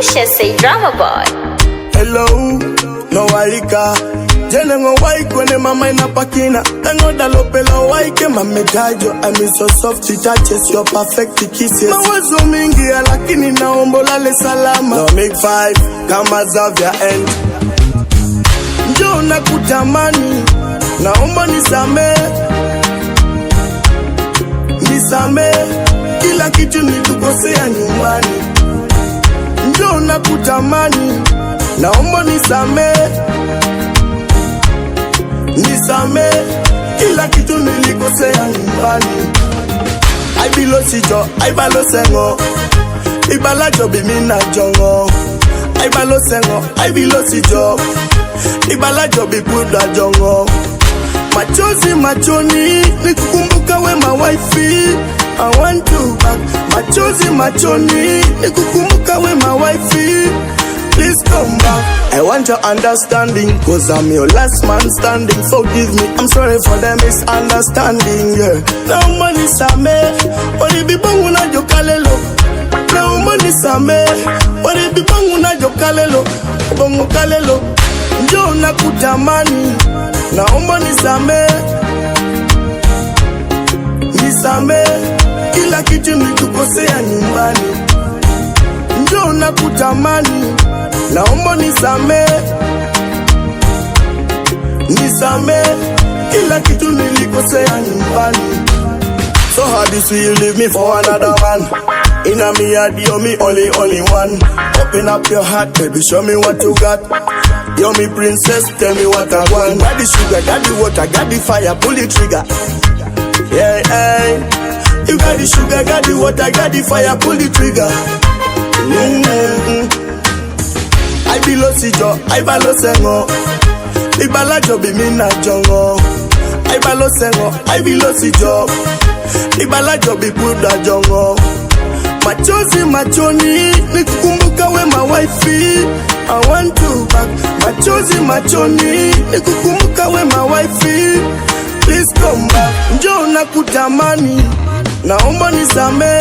Pusha say drama boy. Hello, no waika. Jene ngo waiko ne mama inapakina. Tengo dalopelo waike mametajo. I miss your soft touches, your perfect kisses. Mawazo mingi lakini naomba lale salama. No make five, kama zavya end. Njoo nakutamani, naomba nisame. Nisame, kila kitu nilikosea nyumbani. Njoo nakutamani, naomba nisame. Nisame, kila kitu nilikosea nyumbani. I bilo sijo, I balo sengo. Ibala jobi mina jongo. I balo sengo, I bilo sijo. Ibala jobi puda jongo. Machozi machoni, nikukumbuka we my wifey. I want you back. Machozi machoni, nikukumbuka we my wifey. Please come back. I want your understanding, cause I'm your last man standing. Forgive me, I'm sorry for the misunderstanding, yeah. Now money same, only be bangu na jokalelo. Now money same, only be bangu na jokalelo. Bangu kalelo, njoo nakutamani, naomba nisame. Nisame, kila kitu nilikosea nyumbani. Njoo nakutamani, naomba nisame. Nisame, kila kitu nilikosea nyumbani. So how do you leave me for another man? Inna me heart, you're me only one. Open up your heart, baby, show me what you got. You're me princess, tell me what I want. Got the sugar, got the water, got the fire, pull the trigger. Yeah, yeah. You got the sugar, got the water, got the fire, pull the trigger. I bilo sijo, I balo sengo. Ibala jobi mina jongo. I balo sengo, I bilo sijo. Ibala jobi puda jongo. Machozi machoni, nikukumbuka we my wifey. I want you back. Machozi machoni, nikukumbuka we my wifey. Please come back. Njoo nakutamani, naomba nisame.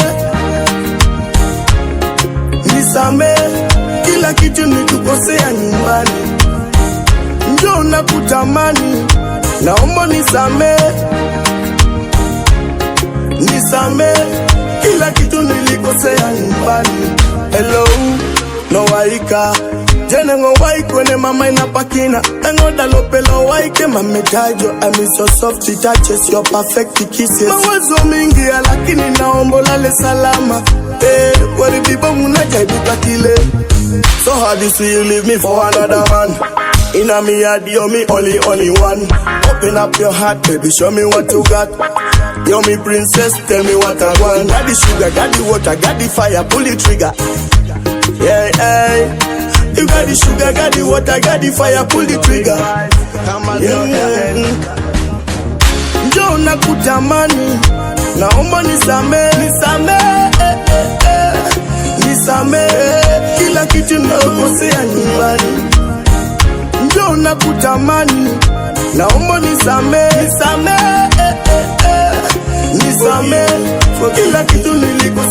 Nisame, kila kitu nilikosea nyumbani. Njoo nakutamani, naomba nisame. Nisame, kila kitu nilikosea nyumbani. Hello, no waika. Jene ngo waiko ne mama inapakina. Tengo dalopelo waike mametajo. I miss your soft touches, your perfect kisses. Mawazo mingi lakini naomba lale salama. Wari bibo muna jaibuka kile. So how do you leave me for another man? Inna me heart, you're me only one. Open up your heart, baby, show me what you got. You're me princess, tell me what I want. Got the sugar, got the water, got the fire, pull the trigger. Yeah, yeah. You got the sugar, got the water, got the fire, pull the trigger. Yeah. Njoo nakutamani, naomba nisame. Nisame, nisame, kila kitu nilikosea nyumbani. Njoo nakutamani, naomba nisame. Nisame, nisame, kila kitu nilikosea.